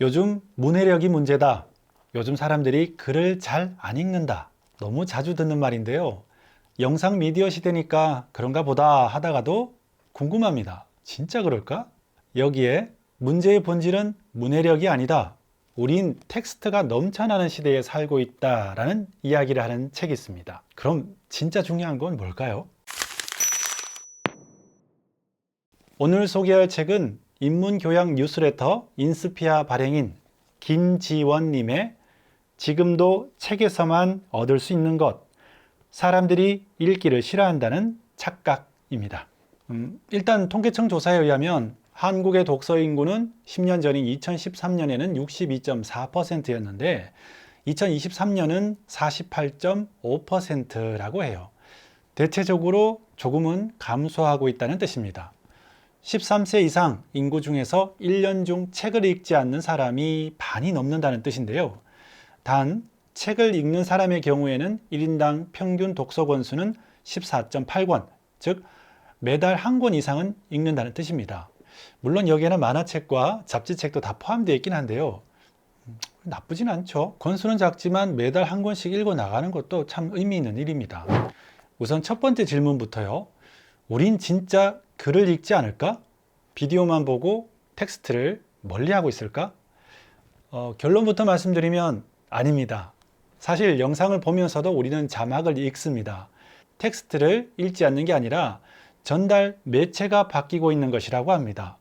요즘 문해력이 문제다. 요즘 사람들이 글을 잘 안 읽는다. 너무 자주 듣는 말인데요. 영상 미디어 시대니까 그런가 보다 하다가도 궁금합니다. 진짜 그럴까? 여기에 문제의 본질은 문해력이 아니다. 우린 텍스트가 넘쳐나는 시대에 살고 있다라는 이야기를 하는 책이 있습니다. 그럼 진짜 중요한 건 뭘까요? 오늘 소개할 책은 인문교양 뉴스레터 인스피아 발행인 김지원님의 지금도 책에서만 얻을 수 있는 것, 사람들이 읽기를 싫어한다는 착각입니다. 일단 통계청 조사에 의하면 한국의 독서 인구는 10년 전인 2013년에는 62.4%였는데 2023년은 48.5%라고 해요. 대체적으로 조금은 감소하고 있다는 뜻입니다. 13세 이상 인구 중에서 1년 중 책을 읽지 않는 사람이 반이 넘는다는 뜻인데요. 단, 책을 읽는 사람의 경우에는 1인당 평균 독서 권수는 14.8권, 즉 매달 한 권 이상은 읽는다는 뜻입니다. 물론 여기에는 만화책과 잡지책도 다 포함되어 있긴 한데요. 나쁘진 않죠. 권수는 작지만 매달 한 권씩 읽어 나가는 것도 참 의미 있는 일입니다. 우선 첫 번째 질문부터요. 우린 진짜 글을 읽지 않을까? 비디오만 보고 텍스트를 멀리하고 있을까? 결론부터 말씀드리면 아닙니다. 사실 영상을 보면서도 우리는 자막을 읽습니다. 텍스트를 읽지 않는 게 아니라 전달 매체가 바뀌고 있는 것이라고 합니다.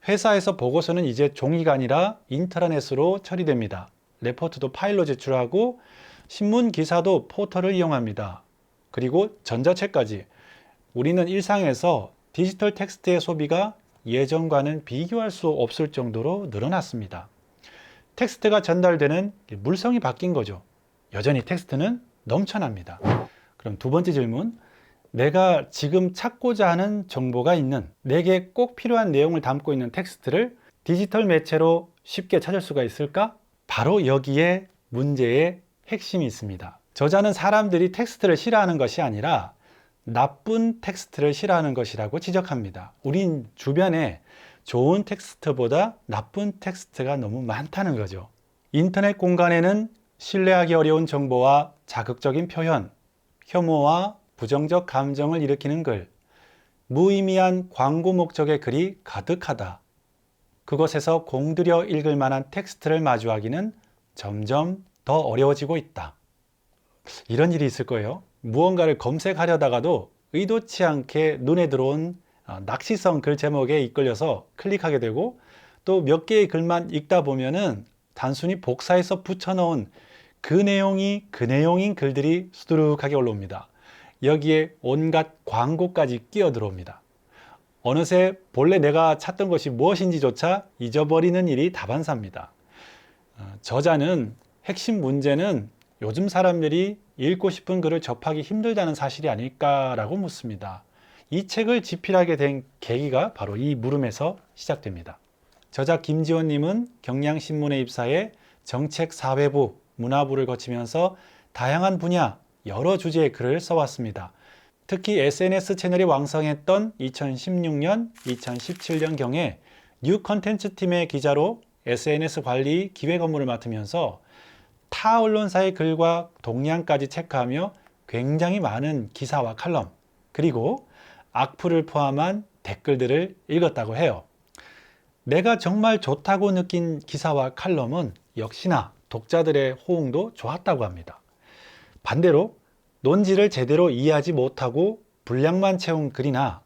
회사에서 보고서는 이제 종이가 아니라 인터넷으로 처리됩니다. 레포트도 파일로 제출하고 신문 기사도 포털을 이용합니다. 그리고 전자책까지. 우리는 일상에서 디지털 텍스트의 소비가 예전과는 비교할 수 없을 정도로 늘어났습니다. 텍스트가 전달되는 물성이 바뀐 거죠. 여전히 텍스트는 넘쳐납니다. 그럼 두 번째 질문. 내가 지금 찾고자 하는 정보가 있는, 내게 꼭 필요한 내용을 담고 있는 텍스트를 디지털 매체로 쉽게 찾을 수가 있을까? 바로 여기에 문제의 핵심이 있습니다. 저자는 사람들이 텍스트를 싫어하는 것이 아니라 나쁜 텍스트를 싫어하는 것이라고 지적합니다. 우린 주변에 좋은 텍스트보다 나쁜 텍스트가 너무 많다는 거죠. 인터넷 공간에는 신뢰하기 어려운 정보와 자극적인 표현, 혐오와 부정적 감정을 일으키는 글, 무의미한 광고 목적의 글이 가득하다. 그것에서 공들여 읽을 만한 텍스트를 마주하기는 점점 더 어려워지고 있다. 이런 일이 있을 거예요. 무언가를 검색하려다가도 의도치 않게 눈에 들어온 낚시성 글 제목에 이끌려서 클릭하게 되고 또 몇 개의 글만 읽다 보면은 단순히 복사해서 붙여넣은 그 내용인 글들이 수두룩하게 올라옵니다. 여기에 온갖 광고까지 끼어 들어옵니다. 어느새 본래 내가 찾던 것이 무엇인지조차 잊어버리는 일이 다반사입니다. 저자는 핵심 문제는 요즘 사람들이 읽고 싶은 글을 접하기 힘들다는 사실이 아닐까라고 묻습니다. 이 책을 집필하게 된 계기가 바로 이 물음에서 시작됩니다. 저자 김지원님은 경향신문에 입사해 정책사회부, 문화부를 거치면서 다양한 분야, 여러 주제의 글을 써왔습니다. 특히 SNS 채널이 왕성했던 2016년, 2017년경에 뉴 컨텐츠 팀의 기자로 SNS 관리 기획 업무를 맡으면서 타 언론사의 글과 동향까지 체크하며 굉장히 많은 기사와 칼럼, 그리고 악플을 포함한 댓글들을 읽었다고 해요. 내가 정말 좋다고 느낀 기사와 칼럼은 역시나 독자들의 호응도 좋았다고 합니다. 반대로 논지를 제대로 이해하지 못하고 분량만 채운 글이나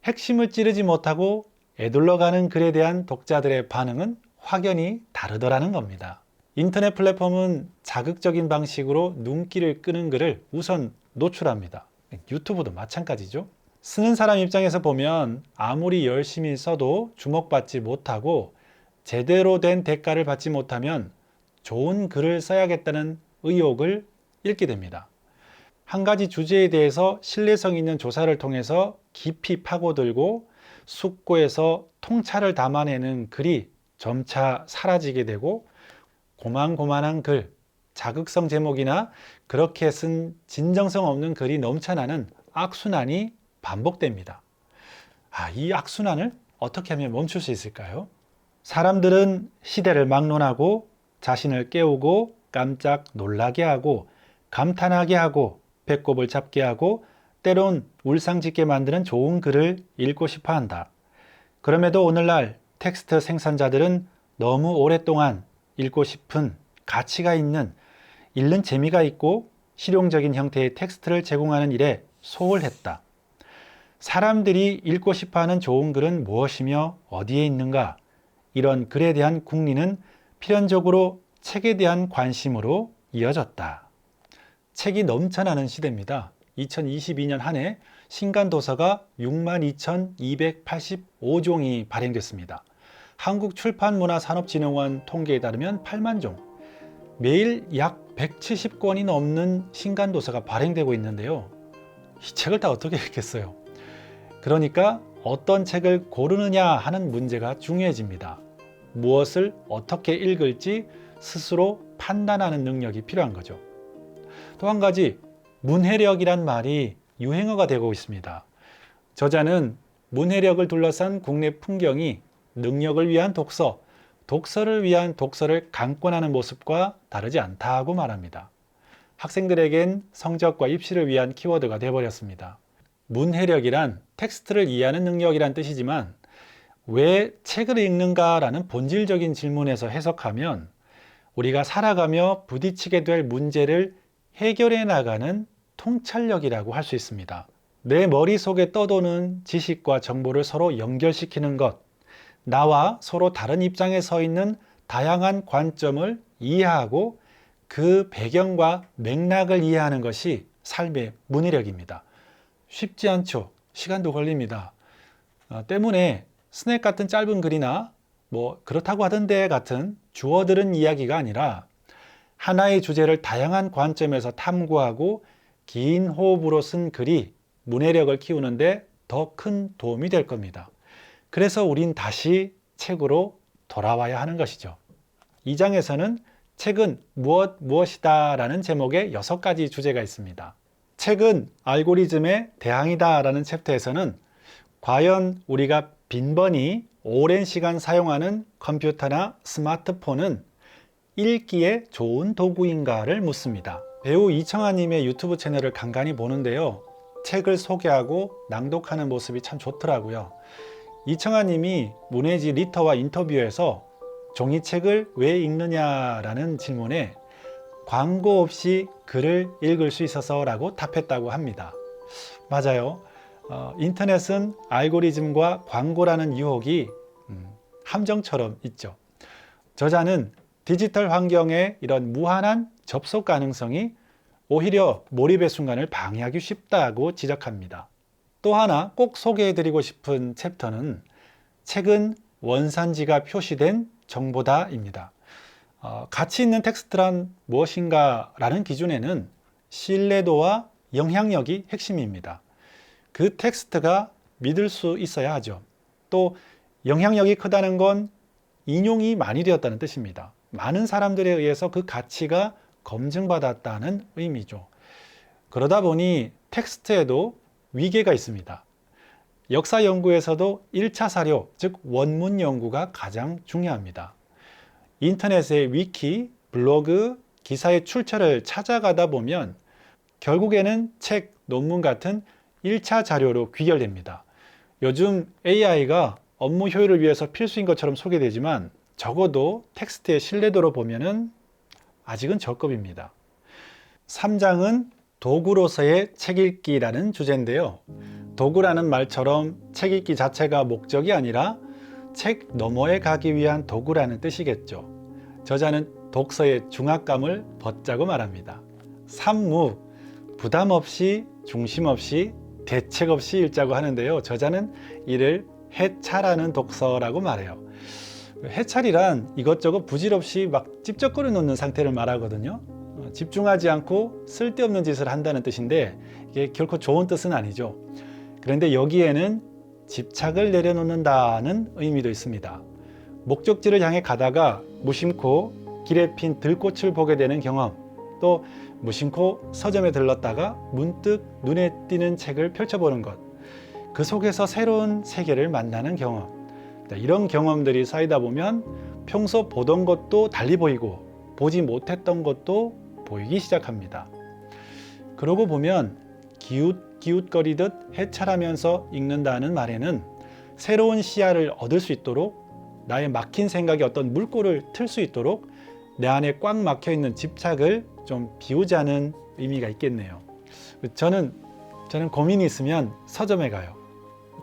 핵심을 찌르지 못하고 에둘러가는 글에 대한 독자들의 반응은 확연히 다르더라는 겁니다. 인터넷 플랫폼은 자극적인 방식으로 눈길을 끄는 글을 우선 노출합니다. 유튜브도 마찬가지죠. 쓰는 사람 입장에서 보면 아무리 열심히 써도 주목받지 못하고 제대로 된 대가를 받지 못하면 좋은 글을 써야겠다는 의욕을 잃게 됩니다. 한 가지 주제에 대해서 신뢰성 있는 조사를 통해서 깊이 파고들고 숙고해서 통찰을 담아내는 글이 점차 사라지게 되고 고만고만한 글, 자극성 제목이나 그렇게 쓴 진정성 없는 글이 넘쳐나는 악순환이 반복됩니다. 이 악순환을 어떻게 하면 멈출 수 있을까요? 사람들은 시대를 막론하고 자신을 깨우고 깜짝 놀라게 하고 감탄하게 하고 배꼽을 잡게 하고 때론 울상짓게 만드는 좋은 글을 읽고 싶어 한다. 그럼에도 오늘날 텍스트 생산자들은 너무 오랫동안 읽고 싶은 가치가 있는 읽는 재미가 있고 실용적인 형태의 텍스트를 제공하는 일에 소홀했다. 사람들이 읽고 싶어하는 좋은 글은 무엇이며 어디에 있는가? 이런 글에 대한 궁리는 필연적으로 책에 대한 관심으로 이어졌다. 책이 넘쳐나는 시대입니다. 2022년 한 해 신간도서가 62,285종이 발행됐습니다. 한국출판문화산업진흥원 통계에 따르면 8만 종, 매일 약 170권이 넘는 신간도서가 발행되고 있는데요. 이 책을 다 어떻게 읽겠어요? 그러니까 어떤 책을 고르느냐 하는 문제가 중요해집니다. 무엇을 어떻게 읽을지 스스로 판단하는 능력이 필요한 거죠. 또 한 가지, 문해력이란 말이 유행어가 되고 있습니다. 저자는 문해력을 둘러싼 국내 풍경이 능력을 위한 독서, 독서를 위한 독서를 강권하는 모습과 다르지 않다고 말합니다. 학생들에겐 성적과 입시를 위한 키워드가 되어버렸습니다. 문해력이란 텍스트를 이해하는 능력이란 뜻이지만 왜 책을 읽는가라는 본질적인 질문에서 해석하면 우리가 살아가며 부딪히게 될 문제를 해결해 나가는 통찰력이라고 할 수 있습니다. 내 머릿속에 떠도는 지식과 정보를 서로 연결시키는 것, 나와 서로 다른 입장에 서 있는 다양한 관점을 이해하고 그 배경과 맥락을 이해하는 것이 삶의 문해력입니다. 쉽지 않죠. 시간도 걸립니다. 때문에 스낵 같은 짧은 글이나 그렇다고 하던데 같은 주워들은 이야기가 아니라 하나의 주제를 다양한 관점에서 탐구하고 긴 호흡으로 쓴 글이 문해력을 키우는데 더 큰 도움이 될 겁니다. 그래서 우린 다시 책으로 돌아와야 하는 것이죠. 이 장에서는 책은 무엇이다 라는 제목의 6가지 주제가 있습니다. 책은 알고리즘의 대항이다 라는 챕터에서는 과연 우리가 빈번히 오랜 시간 사용하는 컴퓨터나 스마트폰은 읽기에 좋은 도구인가를 묻습니다. 배우 이청아님의 유튜브 채널을 간간히 보는데요. 책을 소개하고 낭독하는 모습이 참 좋더라고요. 이청아님이 문해지 리터와 인터뷰에서 종이책을 왜 읽느냐라는 질문에 광고 없이 글을 읽을 수 있어서 라고 답했다고 합니다. 맞아요. 인터넷은 알고리즘과 광고라는 유혹이 함정처럼 있죠. 저자는 디지털 환경의 이런 무한한 접속 가능성이 오히려 몰입의 순간을 방해하기 쉽다고 지적합니다. 또 하나 꼭 소개해드리고 싶은 챕터는 책은 원산지가 표시된 정보다입니다. 가치 있는 텍스트란 무엇인가 라는 기준에는 신뢰도와 영향력이 핵심입니다. 그 텍스트가 믿을 수 있어야 하죠. 또 영향력이 크다는 건 인용이 많이 되었다는 뜻입니다. 많은 사람들에 의해서 그 가치가 검증받았다는 의미죠. 그러다 보니 텍스트에도 위계가 있습니다. 역사 연구에서도 1차 사료, 즉 원문 연구가 가장 중요합니다. 인터넷의 위키, 블로그, 기사의 출처를 찾아가다 보면 결국에는 책, 논문 같은 1차 자료로 귀결됩니다. 요즘 AI가 업무 효율을 위해서 필수인 것처럼 소개되지만 적어도 텍스트의 신뢰도로 보면은 아직은 저급입니다. 3장은 도구로서의 책 읽기라는 주제인데요. 도구라는 말처럼 책 읽기 자체가 목적이 아니라 책 너머에 가기 위한 도구라는 뜻이겠죠. 저자는 독서의 중압감을 벗자고 말합니다. 산무, 부담 없이 중심 없이 대책 없이 읽자고 하는데요. 저자는 이를 해찰하는 독서라고 말해요. 해찰이란 이것저것 부질없이 막 찝쩍거려 놓는 상태를 말하거든요. 집중하지 않고 쓸데없는 짓을 한다는 뜻인데 이게 결코 좋은 뜻은 아니죠. 그런데 여기에는 집착을 내려놓는다는 의미도 있습니다. 목적지를 향해 가다가 무심코 길에 핀 들꽃을 보게 되는 경험, 또 무심코 서점에 들렀다가 문득 눈에 띄는 책을 펼쳐보는 것, 그 속에서 새로운 세계를 만나는 경험, 이런 경험들이 쌓이다 보면 평소 보던 것도 달리 보이고 보지 못했던 것도 보이기 시작합니다. 그러고 보면 기웃기웃거리듯 해찰하면서 읽는다는 말에는 새로운 시야를 얻을 수 있도록, 나의 막힌 생각에 어떤 물꼬를 틀 수 있도록 내 안에 꽉 막혀 있는 집착을 좀 비우자는 의미가 있겠네요. 저는 고민이 있으면 서점에 가요.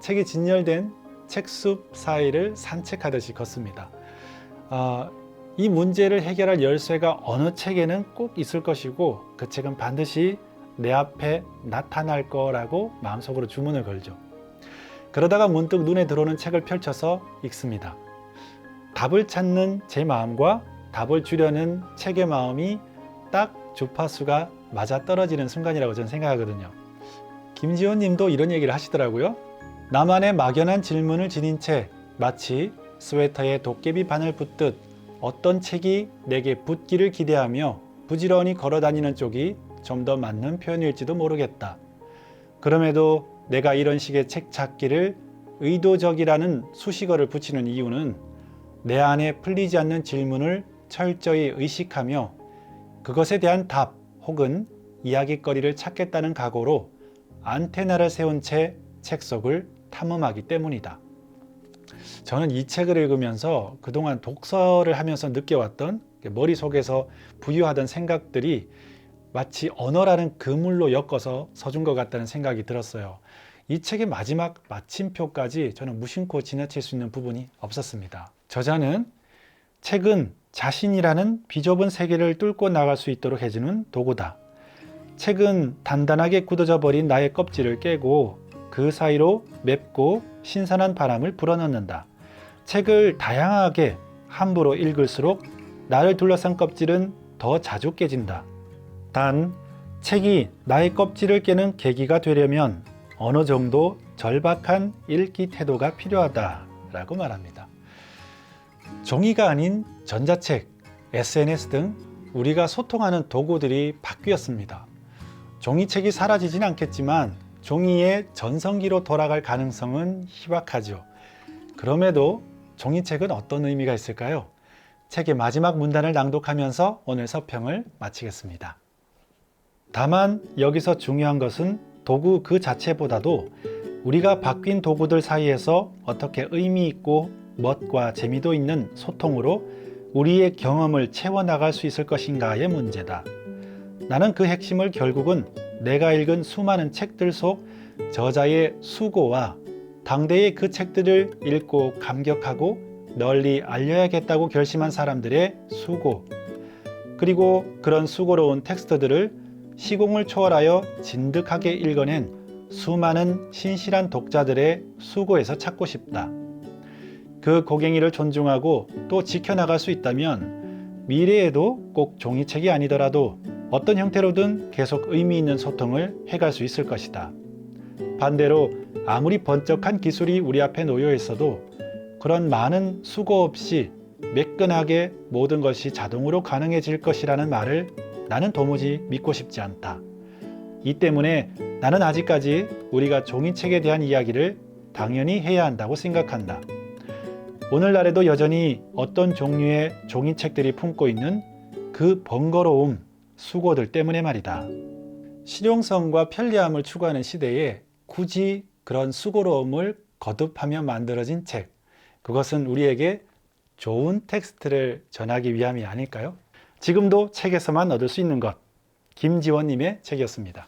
책이 진열된 책숲 사이를 산책하듯이 걷습니다. 이 문제를 해결할 열쇠가 어느 책에는 꼭 있을 것이고 그 책은 반드시 내 앞에 나타날 거라고 마음속으로 주문을 걸죠. 그러다가 문득 눈에 들어오는 책을 펼쳐서 읽습니다. 답을 찾는 제 마음과 답을 주려는 책의 마음이 딱 주파수가 맞아떨어지는 순간이라고 저는 생각하거든요. 김지원 님도 이런 얘기를 하시더라고요. 나만의 막연한 질문을 지닌 채 마치 스웨터에 도깨비 바늘 붙듯 어떤 책이 내게 붙기를 기대하며 부지런히 걸어다니는 쪽이 좀 더 맞는 표현일지도 모르겠다. 그럼에도 내가 이런 식의 책 찾기를 의도적이라는 수식어를 붙이는 이유는 내 안에 풀리지 않는 질문을 철저히 의식하며 그것에 대한 답 혹은 이야깃거리를 찾겠다는 각오로 안테나를 세운 채 책 속을 탐험하기 때문이다. 저는 이 책을 읽으면서 그동안 독서를 하면서 느껴왔던 머릿속에서 부유하던 생각들이 마치 언어라는 그물로 엮어서 서준 것 같다는 생각이 들었어요. 이 책의 마지막 마침표까지 저는 무심코 지나칠 수 있는 부분이 없었습니다. 저자는 책은 자신이라는 비좁은 세계를 뚫고 나갈 수 있도록 해주는 도구다. 책은 단단하게 굳어져 버린 나의 껍질을 깨고 그 사이로 맵고 신선한 바람을 불어넣는다. 책을 다양하게 함부로 읽을수록 나를 둘러싼 껍질은 더 자주 깨진다. 단, 책이 나의 껍질을 깨는 계기가 되려면 어느 정도 절박한 읽기 태도가 필요하다라고 말합니다. 종이가 아닌 전자책, SNS 등 우리가 소통하는 도구들이 바뀌었습니다. 종이책이 사라지진 않겠지만 종이의 전성기로 돌아갈 가능성은 희박하죠. 그럼에도 종이책은 어떤 의미가 있을까요? 책의 마지막 문단을 낭독하면서 오늘 서평을 마치겠습니다. 다만 여기서 중요한 것은 도구 그 자체보다도 우리가 바뀐 도구들 사이에서 어떻게 의미 있고 멋과 재미도 있는 소통으로 우리의 경험을 채워나갈 수 있을 것인가의 문제다. 나는 그 핵심을 결국은 내가 읽은 수많은 책들 속 저자의 수고와 당대의 그 책들을 읽고 감격하고 널리 알려야겠다고 결심한 사람들의 수고, 그리고 그런 수고로운 텍스트들을 시공을 초월하여 진득하게 읽어낸 수많은 신실한 독자들의 수고에서 찾고 싶다. 그 고갱이를 존중하고 또 지켜나갈 수 있다면 미래에도 꼭 종이책이 아니더라도 어떤 형태로든 계속 의미 있는 소통을 해갈 수 있을 것이다. 반대로 아무리 번쩍한 기술이 우리 앞에 놓여 있어도 그런 많은 수고 없이 매끈하게 모든 것이 자동으로 가능해질 것이라는 말을 나는 도무지 믿고 싶지 않다. 이 때문에 나는 아직까지 우리가 종이책에 대한 이야기를 당연히 해야 한다고 생각한다. 오늘날에도 여전히 어떤 종류의 종이책들이 품고 있는 그 번거로움, 수고들 때문에 말이다. 실용성과 편리함을 추구하는 시대에 굳이 그런 수고로움을 거듭하며 만들어진 책, 그것은 우리에게 좋은 텍스트를 전하기 위함이 아닐까요? 지금도 책에서만 얻을 수 있는 것, 김지원님의 책이었습니다.